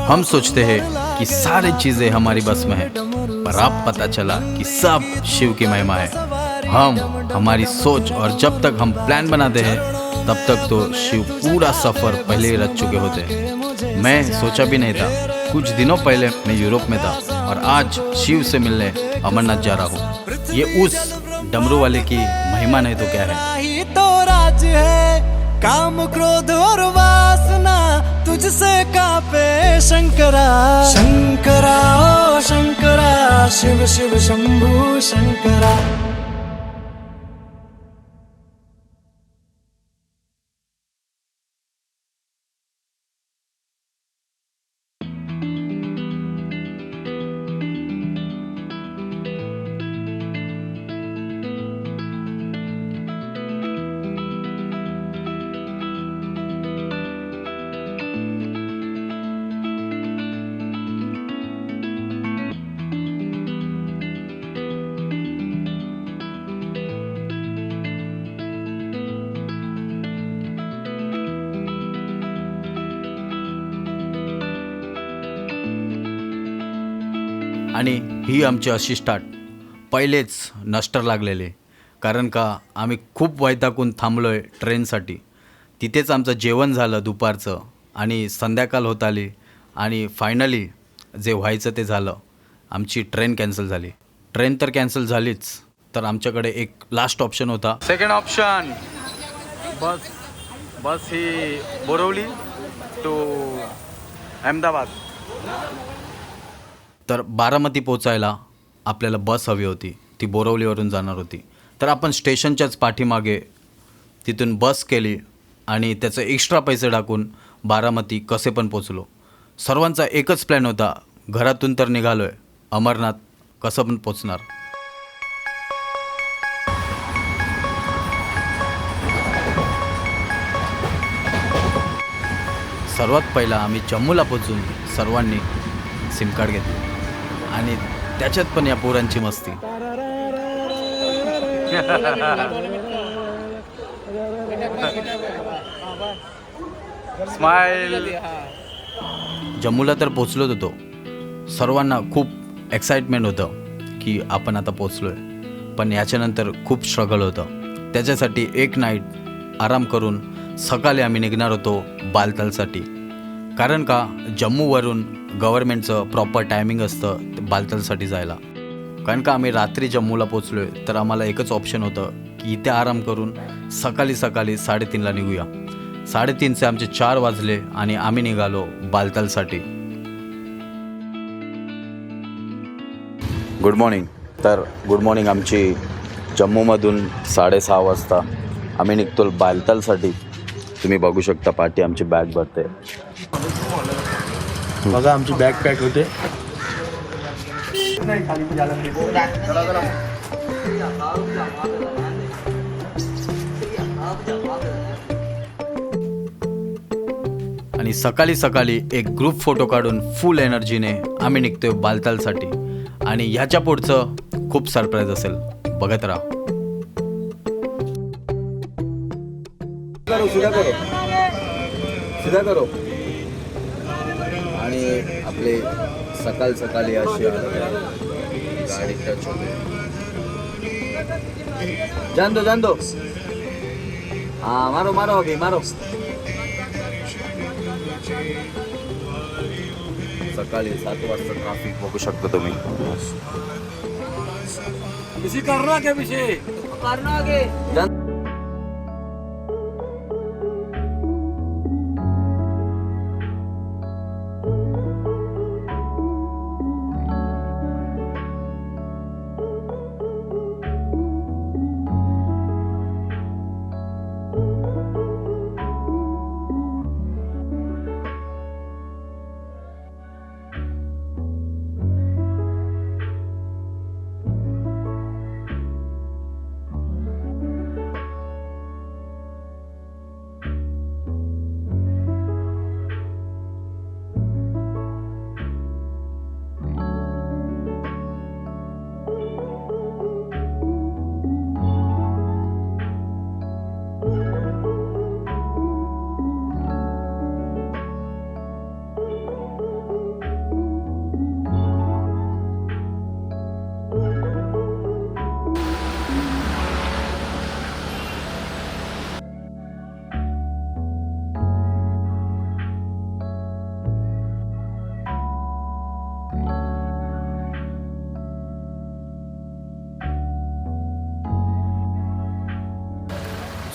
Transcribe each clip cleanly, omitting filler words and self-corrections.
हम सोचते हैं कि सारी चीजें हमारी बस में है, पर अब पता चला कि सब शिव की महिमा है। हमारी सोच और जब तक हम प्लान बनाते हैं तब तक तो शिव पूरा सफर पहले ही रच चुके होते हैं। मैं सोचा भी नहीं था, कुछ दिनों पहले मैं यूरोप में था और आज शिव से मिलने अमरनाथ जा रहा हूँ। ये उस डमरू वाले की महिमा नहीं तो क्या है। ही तो राज है काम क्रोध और वासना तुझसे कापे शंकरा शंकरा ओ शंकरा शिव शिव शंभु शंकरा। आणि ही आमची अशी स्टार्ट पहिलेच नस्टर लागलेले, कारण का आम्ही खूप वैतागून थांबलो आहे ट्रेनसाठी. तिथेच आमचं जेवण झालं दुपारचं आणि संध्याकाळ होत आली आणि फायनली जे व्हायचं ते झालं. आमची ट्रेन कॅन्सल झाली. ट्रेन तर कॅन्सल झालीच, तर आमच्याकडे एक लास्ट ऑप्शन होता. सेकंड ऑप्शन बस ही बोरवली टू अहमदाबाद. तर बारामती पोचायला आपल्याला बस हवी होती, ती बोरवलीवरून जाणार होती. तर आपण स्टेशनच्याच पाठीमागे तिथून बस केली आणि त्याचे एक्स्ट्रा पैसे टाकून बारामती कसे पण पोचलो. सर्वांचा एकच प्लॅन होता, घरातून तर निघालो आहे, अमरनाथ कसं पण पोचणार. सर्वात पहिला आम्ही जम्मूला पोचून सर्वांनी सिम कार्ड घेतलं आणि त्याच्यात पण या पोरांची मस्ती. स्माइल. जम्मूला तर पोचलोच होतो. सर्वांना खूप एक्साइटमेंट होतं की आपण आता पोचलोय, पण याच्यानंतर खूप स्ट्रगल होतं. त्याच्यासाठी एक नाईट आराम करून सकाळी आम्ही निघणार होतो बालतालसाठी. कारण का जम्मूवरून गव्हर्मेंटचं प्रॉपर टायमिंग असतं ते बालतालसाठी जायला. कारण का आम्ही रात्री जम्मूला पोचलो आहे, तर आम्हाला एकच ऑप्शन होतं की इथे आराम करून सकाळी 3:30ला निघूया. 3:30चे आमचे 4 वाजले आणि आम्ही निघालो बालतालसाठी. Good morning. तर गुड मॉर्निंग. आमची जम्मूमधून 6:30 वाजता आम्ही निघतो बालतालसाठी. तुम्ही बघू शकता पाठी आमची बॅग भरते. बघा आमची बॅग पॅक होते. आणि सकाळी एक ग्रुप फोटो काढून फुल एनर्जीने आम्ही निघतोय बालतालसाठी. आणि ह्याच्या पुढचं खूप सरप्राईज असेल, बघत राहा. सीधा करो. आणि आपले सकाळी अशी गाडी टच होते. जान दो. हाँ मारो अभी मारो. सकाळी 7 वाजता ट्रॅफिक बघू शकता तुम्ही. किसी करना क्या पीछे करना आगे.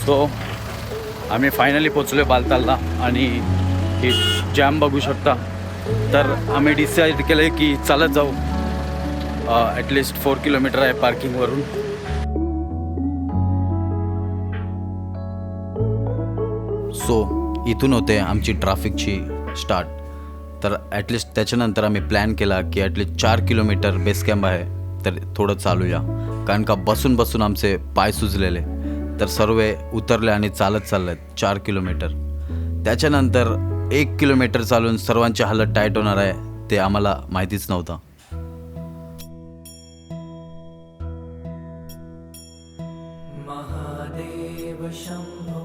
सो आम्ही फायनली पोचलो आहे बालतालला आणि ही जॅम बघू शकता. तर आम्ही डिसाईड केलं आहे की चालत जाऊ. ॲटलिस्ट 4 किलोमीटर आहे पार्किंगवरून. सो इथून होते आमची ट्रॅफिकची स्टार्ट. तर ॲटलिस्ट त्याच्यानंतर आम्ही प्लॅन केला की ॲटलिस्ट 4 किलोमीटर बेस कॅम्प आहे तर थोडं चालूया, कारण का बसून बसून आमचे पाय सुजलेले. तर सर्व उतरले आणि चालत चाललेत 4 किलोमीटर. त्याच्यानंतर 1 किलोमीटर चालून सर्वांची हालत टाईट होणार आहे ते आम्हाला माहितीच नव्हतं. महादेव शंभो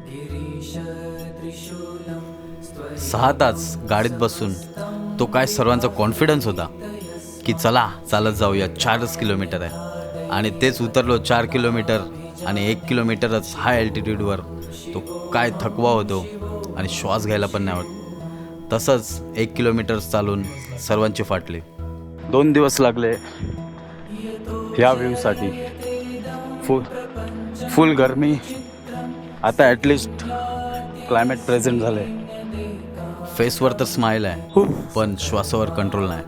गिरीश त्रिशूलम 6 तास गाडीत बसून तो काय सर्वांचा कॉन्फिडन्स होता की चला चालत जाऊया, 4च किलोमीटर आहे. आणि तेच उतरलो 4 किलोमीटर आणि 1 किलोमीटरच हाय अल्टिट्यूडवर तो काय थकवा होतो आणि श्वास घ्यायला पण नाही आवडत. तसंच 1 किलोमीटर चालून सर्वांची फाटली. 2 दिवस लागले ह्या व्ह्यूसाठी. फुल गरमी. आता ॲटलिस्ट क्लायमेट प्रेझेंट झालं आहे. फेसवर तर स्माईल आहे पण श्वासावर कंट्रोल नाही.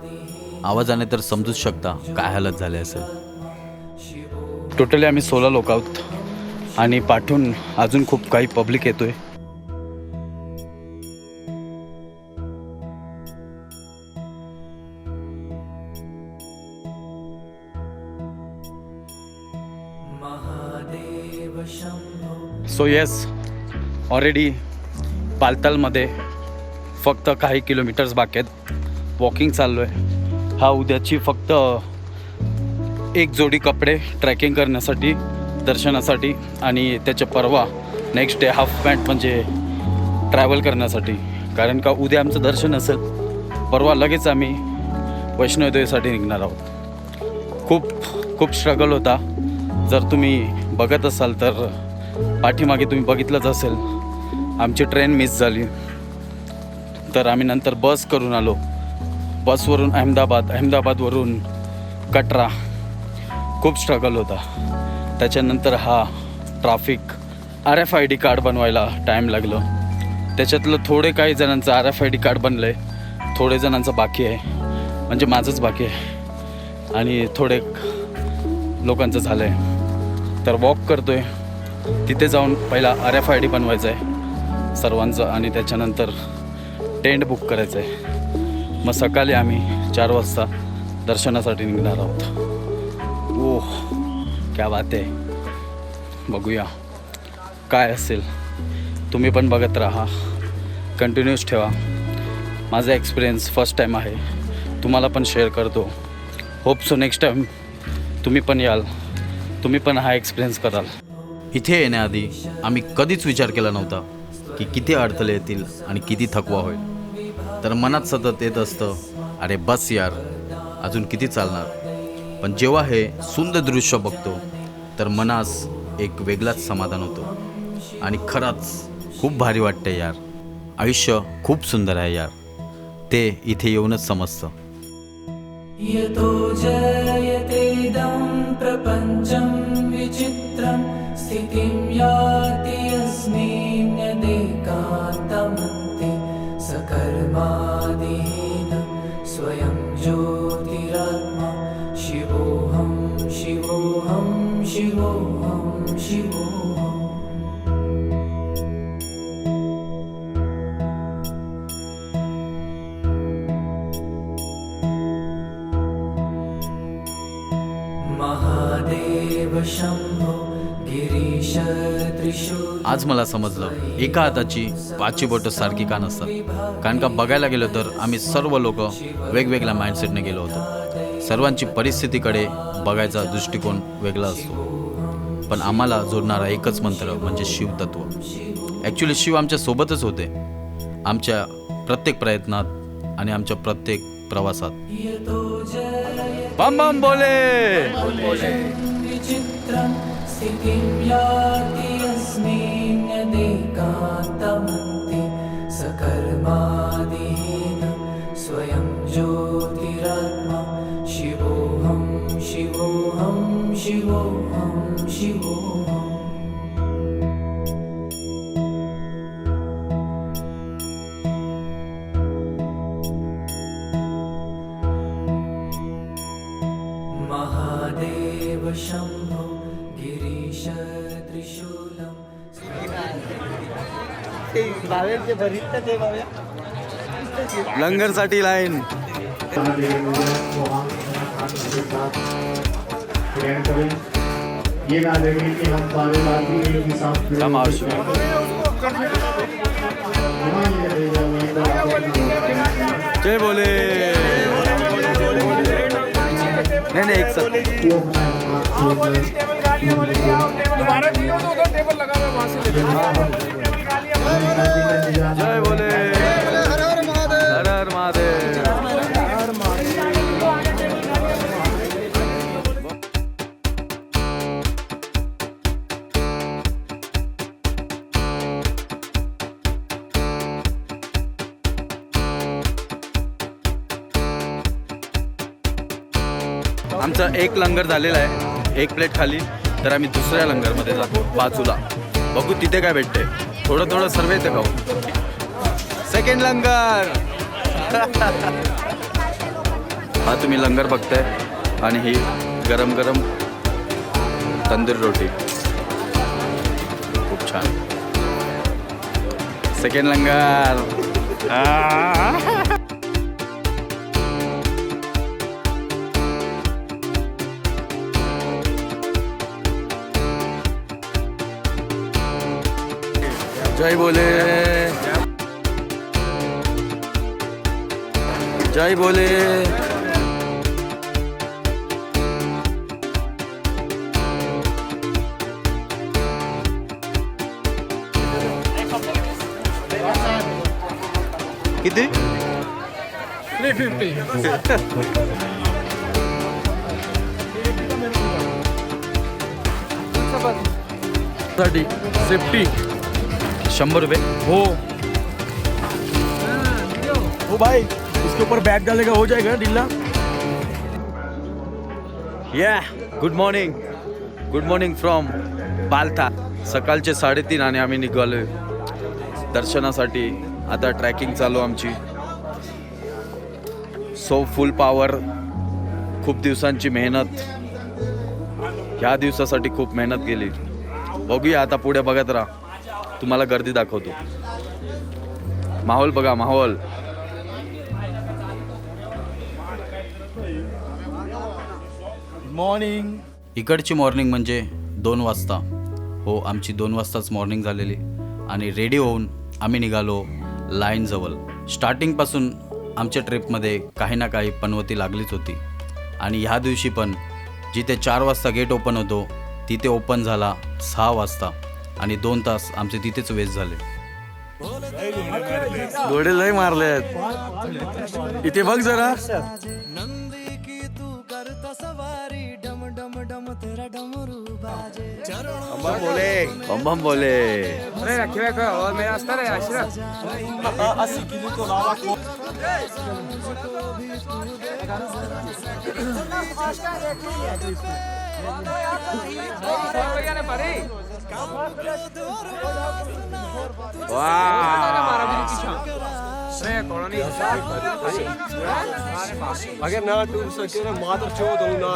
आवाजाने तर समजूच शकता काय हालत झाली असेल. टोटली आम्ही 16 लोक आहोत आणि पाठून अजून खूप काही पब्लिक येतोय. Mahadev Shambho so yes, already बालतालमध्ये फक्त काही किलोमीटर्स बाकी आहेत. वॉकिंग चाललो आहे. हा उद्याची फक्त एक जोडी कपडे ट्रॅकिंग करण्यासाठी, दर्शनासाठी, आणि त्याच्या परवा नेक्स्ट डे हाफ पॅन्ट म्हणजे ट्रॅव्हल करण्यासाठी. कारण का उद्या आमचं दर्शन असेल, परवा लगेच आम्ही वैष्णोदेवीसाठी निघणार आहोत. खूप स्ट्रगल होता. जर तुम्ही बघत असाल तर पाठीमागे तुम्ही बघितलंच असेल, आमची ट्रेन मिस झाली. तर आम्ही नंतर बस करून आलो. बसवरून अहमदाबादवरून कटरा. खूप स्ट्रगल होता. त्याच्यानंतर हा ट्रॅफिक, RFID कार्ड बनवायला टाईम लागलं. त्याच्यातलं थोडे काही जणांचं RFID कार्ड बनलं आहे, थोडे जणांचं बाकी आहे, म्हणजे माझंच बाकी आहे, आणि थोडे लोकांचं झालं आहे. तर वॉक करतो आहे. तिथे जाऊन पहिला RFID बनवायचं आहे सर्वांचं आणि त्याच्यानंतर टेंट बुक करायचं आहे. मग सकाळी आम्ही 4 वाजता दर्शनासाठी निघणार आहोत. ओह क्या बात आहे. बघूया काय असेल. तुम्ही पण बघत राहा, कंटिन्यूस ठेवा. माझा एक्सपिरियन्स फर्स्ट टाईम आहे, तुम्हाला पण शेअर करतो. होप सो नेक्स्ट टाईम तुम्ही पण याल, तुम्ही पण हा एक्सपिरियन्स कराल. इथे येण्याआधी आम्ही कधीच विचार केला नव्हता की किती अडथळे येतील आणि किती थकवा होईल. तर मनात सतत येत असतं, अरे बस यार, अजून किती चालणार. पण जेव्हा हे सुंदर दृश्य बघतो तर मनास एक वेगळाच समाधान होतो आणि खरंच खूप भारी वाटते यार. आयुष्य खूप सुंदर आहे यार, ते इथे येऊनच समजतं. यतो जयतेदं प्रपञ्चं विचित्रं स्थितिं याति यस्मिन्नेकान्तमन्ते सकर्मादिहीन स्वयं ज्योतिरात्मा शिवोऽहं शिवोऽहं शिवोऽहं शिवोऽहम्. महादेव शंभो गिरीश त्रिशूल. आज मला समजलं एका हाताची 5 बोटं सारखी का नसतात. कारण का बघायला गेलो तर आम्ही सर्व लोक वेगवेगळ्या माइंडसेटने गेलो होतो. सर्वांची परिस्थितीकडे बघायचा दृष्टिकोन वेगळा असतो. पण आम्हाला जोडणारा एकच मंत्र म्हणजे शिवतत्व. ॲक्च्युली शिव आमच्या सोबतच होते, आमच्या प्रत्येक प्रयत्नात आणि आमच्या प्रत्येक प्रवासात. बम बम बोले. विचित्रं स्थितिं याति यस्मिन्नेकान्तमन्ते सकर्मादिहीन स्वयं ज्योतिरात्मा शिवोऽहं शिवोऽहं शिवोऽहं शिवोऽहम्. शम्भो गिरीश त्रिशूलम् लंगर साठी लाईन. ये ना देखें कि हम सारे भारतीय के साथ जय बोले. नहीं एक साथ. जय बोले. हर हर महादेव. आमचा एक लंगर झालेला आहे. एक प्लेट खाली तर आम्ही दुसऱ्या लंगरमध्ये जातो बाजूला. बघू तिथे काय भेटते. थोडं थोडं सर्व इथे खाऊ. सेकंड लंगर. हा तुम्ही लंगर बघताय आणि ही गरम गरम तंदूर रोटी खूप छान. सेकंड लंगर. जय बोले. जय बोले. किती? 30 सेफ्टी 100 रुपये. हो. ओ भाई इसके ऊपर बैग डालेगा हो जाएगा ढीला. Good morning. Good morning from Baltal. सकाळचे 3:30 आणि आम्ही निघालोय दर्शनासाठी. आता ट्रॅकिंग चालू आमची. So full power. खूप दिवसांची मेहनत. ह्या दिवसासाठी खूप मेहनत केली. बघूया आता पुढे. बघत राहा. तुम्हाला गर्दी दाखवतो. माहोल बघा माहोल. मॉर्निंग. इकडची मॉर्निंग म्हणजे 2 वाजता. हो आमची 2 वाजताच मॉर्निंग झालेली आणि रेडी होऊन आम्ही निघालो लाईनजवळ. स्टार्टिंगपासून आमच्या ट्रिपमध्ये काही ना काही पनवती लागलीच होती आणि ह्या दिवशी पण जिथे 4 वाजता गेट ओपन होतो तिथे ओपन झाला 6 वाजता आणि 2 तास आमचे तिथेच वेस्ट झाले. घोडे लय मारलेत. इथे बघ जरा. बम बम बोले. अगर ना टूर सके ना मादर चौथ ना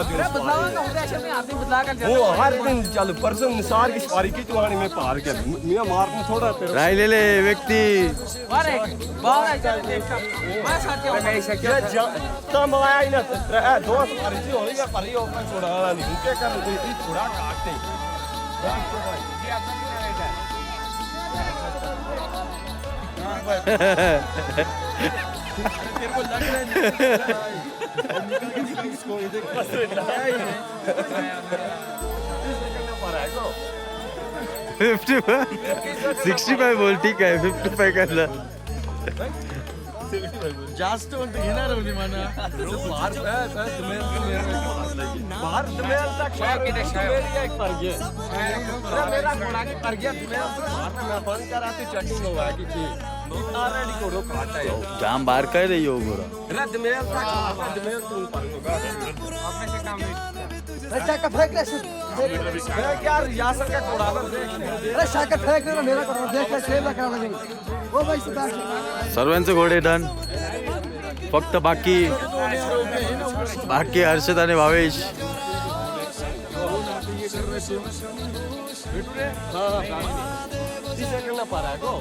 वो हर दिन चल परसों निसार की सवारी की तो आने में पार गया मैं मारने थोड़ा तेरे राहिलेले व्यक्ती. तम आया ना दो सवारी थी होली या परी ओपन छोड़ा नहीं क्या कर रहे थोड़ा काटते. तेरे को लग रहा है इसको ये देख 55 65 बोल. ठीक आहे 55 करला. जास्त घेणार होती म्हणा. बाहर तुम्हें तक एक पर गया मेरा घोड़ा की पर गया तुम्हें मैं फोन करा थी चेकिंग हुआ कि ऑलरेडी कोड़ो काटा है. जाम बार काय रे यो गोरा. रद में तक में तुम पर होगा अपने से काम नहीं. शाका फेंक ले मैं क्या रियासत का कोड़ा देख. अरे शाका फेंक ले मेरा करो देख ले सेव लगा लगेंगे. ओ भाई सुधार. सर्वांचे घोडे डन. फक्त बाकी हर्षद आणि भावेश. भेटू रे हा ती सेकंडला पार आहे गो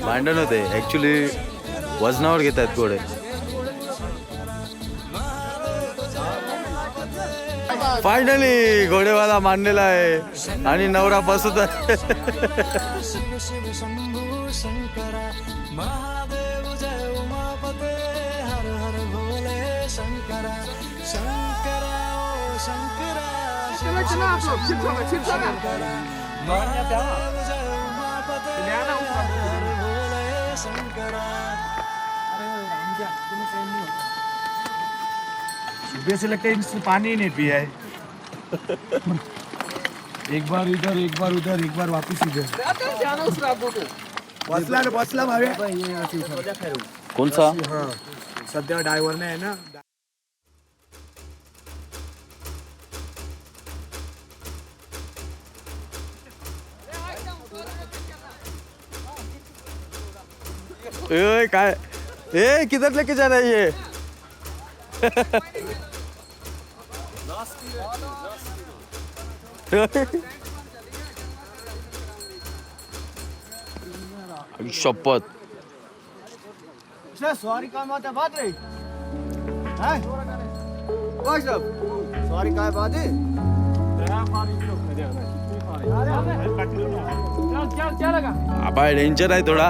भांडण होते ॲक्च्युली वजनावर घेत आहेत घोडे. फायनली घोडेवाला मांडलेला आहे आणि नवरा बसत आहे. सुबह से लगता है इसने पानी ही नहीं पिया है. एक बार इधर एक बार उधर एक बार वापस इधर. बसला भावे. कोणचा? सध्या ड्रायव्हर नाही आहे ना. ए काय ए किधर लेके जा रहा है ये? शपथ. सॉरी काय बात है बात रे. सॉरी काय बात है. आबा डेंजर आहे थोडा.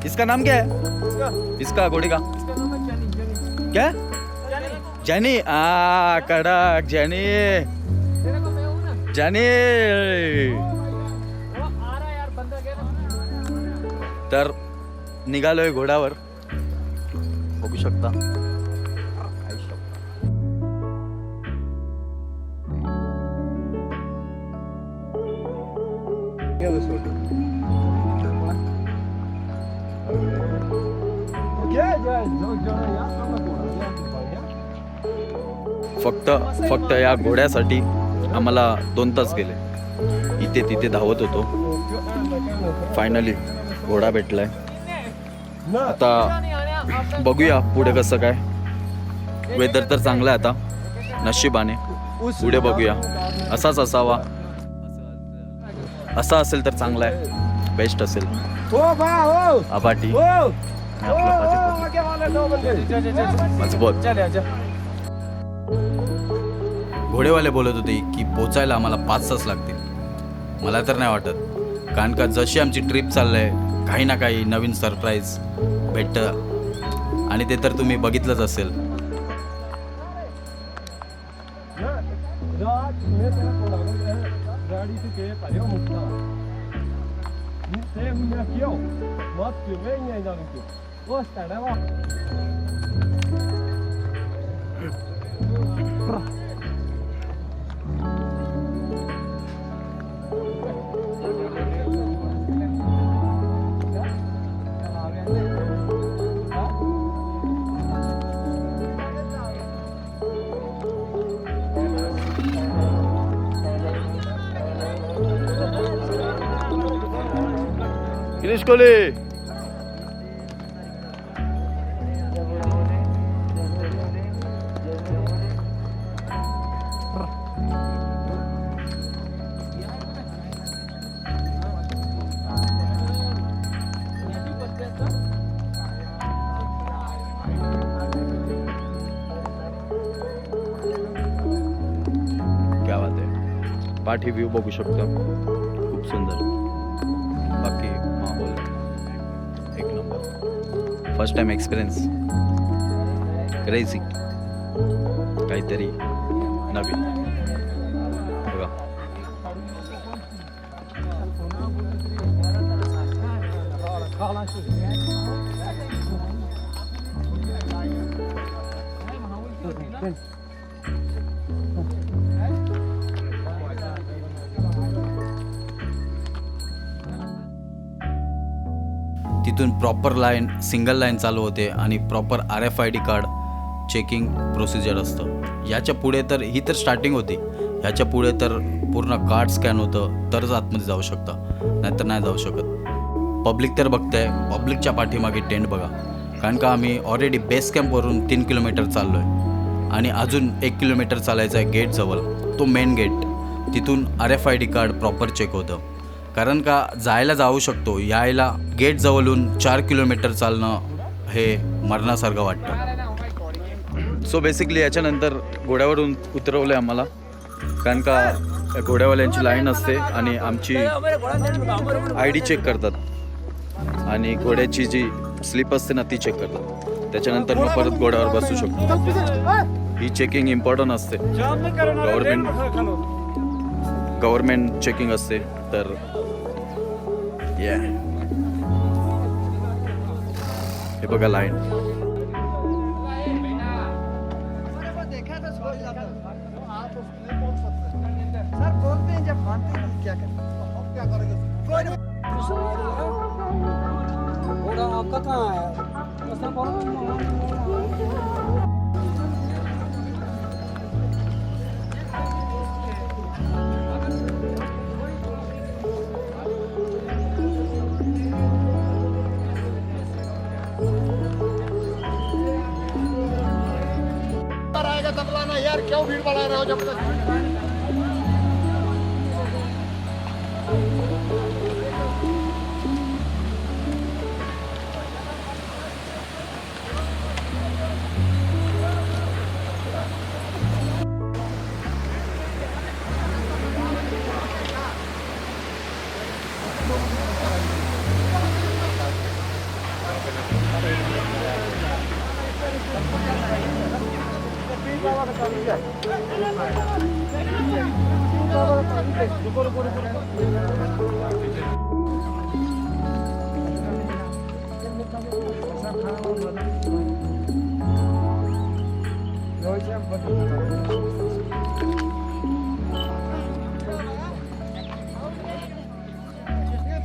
इसका नाम क्या है? इसका घोड़ी का क्या? जैनी. कडक जैनी. जैनी. तर निघालोय घोड्यावर, बघू शकता. फक्त या घोड्यासाठी आम्हाला 2 तास गेले. इथे तिथे धावत होतो. फायनली घोडा भेटलाय. आता बघूया पुढे कसं काय. वेदर तर चांगलं आहे आता नशिबाने. पुढे बघूया. असाच असावा. असा असेल तर चांगला आहे, बेस्ट असेल. आबाटी मजबूत. घोडेवाले बोलत होते की पोचायला आम्हाला 5 तास लागतील. मला तर नाही वाटत, कारण का जशी आमची ट्रिप चाललंय काही ना काही नवीन सरप्राईज भेटतं आणि ते तर तुम्ही बघितलंच असेल. गिरीश कोहली. क्या बात आहे. पाठी व्ह्यू बघू शकता, खूप सुंदर. बाकी माहोल एक number. First time experience crazy, काहीतरी नवीन. बघा तिथून प्रॉपर लाईन, सिंगल लाईन चालू होते आणि proper RFID card checking procedure असतं. याच्या पुढे तर ही तर स्टार्टिंग होती. ह्याच्या पुढे तर पूर्ण कार्ड स्कॅन होतं तरच आतमध्ये जाऊ शकता, नाहीतर नाही जाऊ शकत. पब्लिक तर बघताय, पब्लिकच्या पाठीमागे टेंट बघा. कारण का आम्ही ऑलरेडी बेस कॅम्पवरून 3 किलोमीटर चाललो आहे आणि अजून 1 किलोमीटर चालायचं आहे गेटजवळ, तो मेन गेट. तिथून RFID कार्ड प्रॉपर चेक होतं. कारण का जायला जाऊ शकतो, यायला गेटजवळून 4 किलोमीटर चालणं हे मरणासारखं वाटतं. सो बेसिकली याच्यानंतर घोड्यावरून उतरवलं आहे आम्हाला, कारण का घोड्यावाल्यांची लाईन असते आणि आमची ID चेक करतात आणि घोड्याची जी स्लिप असते ना ती चेक करतात. त्याच्यानंतर मग परत घोड्यावर बसू शकतो. ही चेकिंग इम्पॉर्टंट असते, गव्हर्मेंट चेकिंग असते. तर हे बघा लाईन.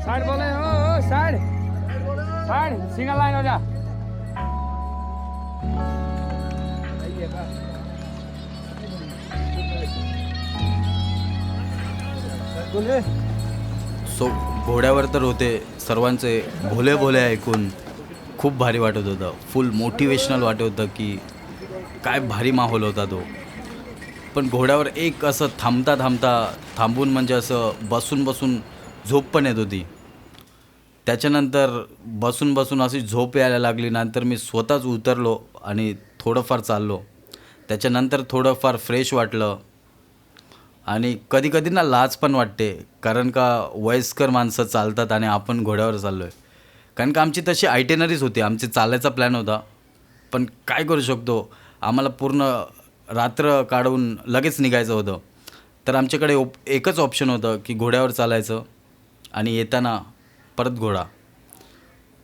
साइड बोले हो, साइड साइड सिंगल लाइन हो जा. सो घोड्यावर तर होते, सर्वांचे भोले भोले ऐकून खूप भारी वाटत होतं. फुल मोटिवेशनल वाटत होतं की काय भारी माहोल होता तो. पण घोड्यावर एक असं थांबून म्हणजे असं बसून झोप पण येत होती. त्याच्यानंतर बसून अशी झोप यायला लागली. नंतर मी स्वतःच उतरलो आणि थोडंफार चाललो. त्याच्यानंतर थोडंफार फ्रेश वाटलं आणि कधी ना लाज पण वाटते, कारण का वयस्कर माणसं चालतात आणि आपण घोड्यावर चाललो आहे. कारण का आमची तशी आयटेनरीज होती, आमची चालायचा प्लॅन होता. पण काय करू शकतो, आम्हाला पूर्ण रात्र काढून लगेच निघायचं होतं. तर आमच्याकडे एकच ऑप्शन होतं की घोड्यावर चालायचं आणि येताना परत घोडा.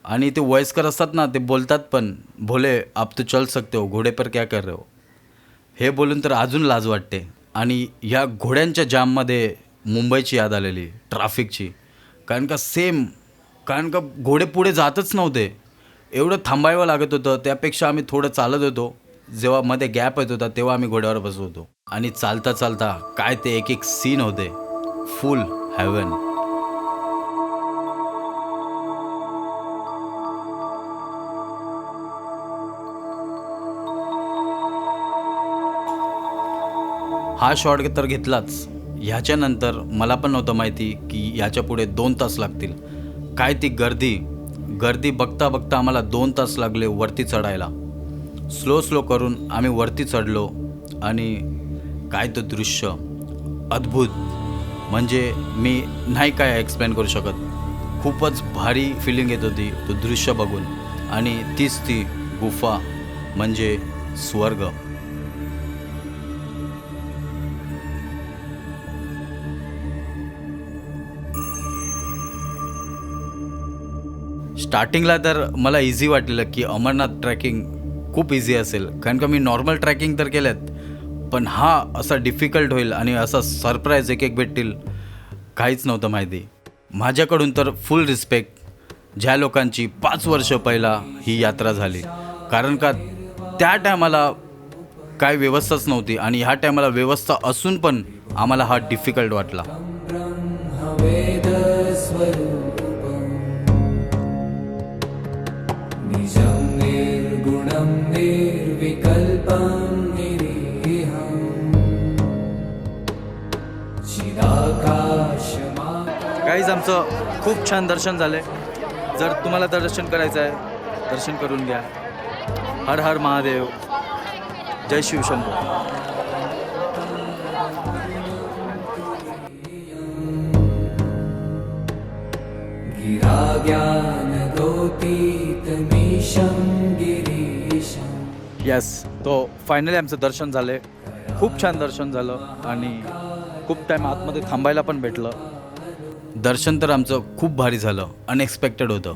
आणि ते वयस्कर असतात ना, ते बोलतात पण, भोले आप तो चल सकते हो, घोडे पर क्या कर रहे हो, हे बोलून तर अजून लाज वाटते. आणि ह्या घोड्यांच्या जाममध्ये मुंबईची याद आलेली, ट्रॅफिकची. कारण का घोडे पुढे जातच नव्हते, एवढं थांबायला लागत होतं. त्यापेक्षा आम्ही थोडं चालत होतो. जेव्हा मध्ये गॅप येत होता तेव्हा आम्ही घोड्यावर बसत होतो. आणि चालता काय ते एक सीन होते, फुल हेवन. हा शॉट तर घेतलाच. ह्याच्यानंतर मला पण नव्हतं माहिती की ह्याच्या पुढे 2 तास लागतील. काय ती गर्दी बघता आम्हाला 2 तास लागले वरती चढायला. स्लो करून आम्ही वरती चढलो आणि काय तो दृश्य अद्भुत, म्हणजे मी नाही काय एक्सप्लेन करू शकत. खूपच भारी फिलिंग येत होती तो दृश्य बघून. आणि तीच ती गुफा म्हणजे स्वर्ग. स्टार्टिंगला तर मला इझी वाटलेलं की अमरनाथ ट्रॅकिंग खूप इझी असेल, कारण का मी नॉर्मल ट्रॅकिंग तर केल्यात. पण हा असा डिफिकल्ट होईल आणि असा सरप्राईज एक भेटतील काहीच नव्हतं माहिती. माझ्याकडून तर फुल रिस्पेक्ट ज्या लोकांची 5 वर्ष पहिला ही यात्रा झाली, कारण का त्या टायमाला काय व्यवस्थाच नव्हती आणि ह्या टायमाला व्यवस्था असून पण आम्हाला हा डिफिकल्ट वाटला. निजं पूर्णं निर्विकल्पं निरीहम् चिदाकाशमा गाईज आमचं खूप छान दर्शन झाले. जर तुम्हाला दर्शन करायचं आहे दर्शन करून घ्या. हर हर महादेव. जय शिवशंभू. गिराज्ञानगोतीतमीशं गिरीशम्. येस, तो फायनली आमचं दर्शन झाले. खूप छान दर्शन झालं आणि खूप टाईम आतमध्ये थांबायला पण भेटलं. दर्शन तर आमचं खूप भारी झालं. अनएक्सपेक्टेड होतं.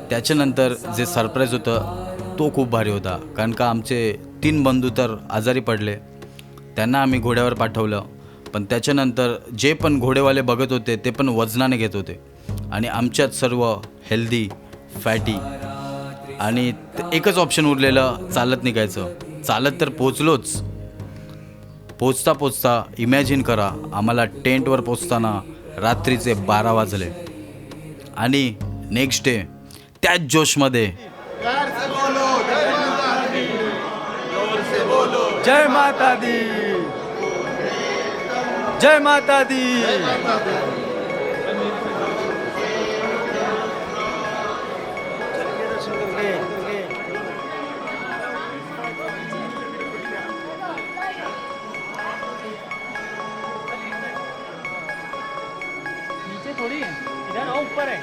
त्याच्यानंतर जे सरप्राईज होतं तो खूप भारी होता. कारण का आमचे 3 बंधू तर आजारी पडले. त्यांना आम्ही घोड्यावर पाठवलं. पण त्याच्यानंतर जे पण घोडेवाले बघत होते ते पण वजनाने घेत होते. आणि आमच्यात सर्व हेल्दी फॅटी आणि एकच ऑप्शन उरलेलं चालत निघायचं. चालत तर पोचलोच. पोचता पोचता इमॅजिन करा आम्हाला टेंटवर पोचताना रात्रीचे 12 वाजले. आणि नेक्स्ट डे त्याच जोशमध्ये जय माता दी, जय माता दी. नीचे थोड़ी है, इधर ऊपर है.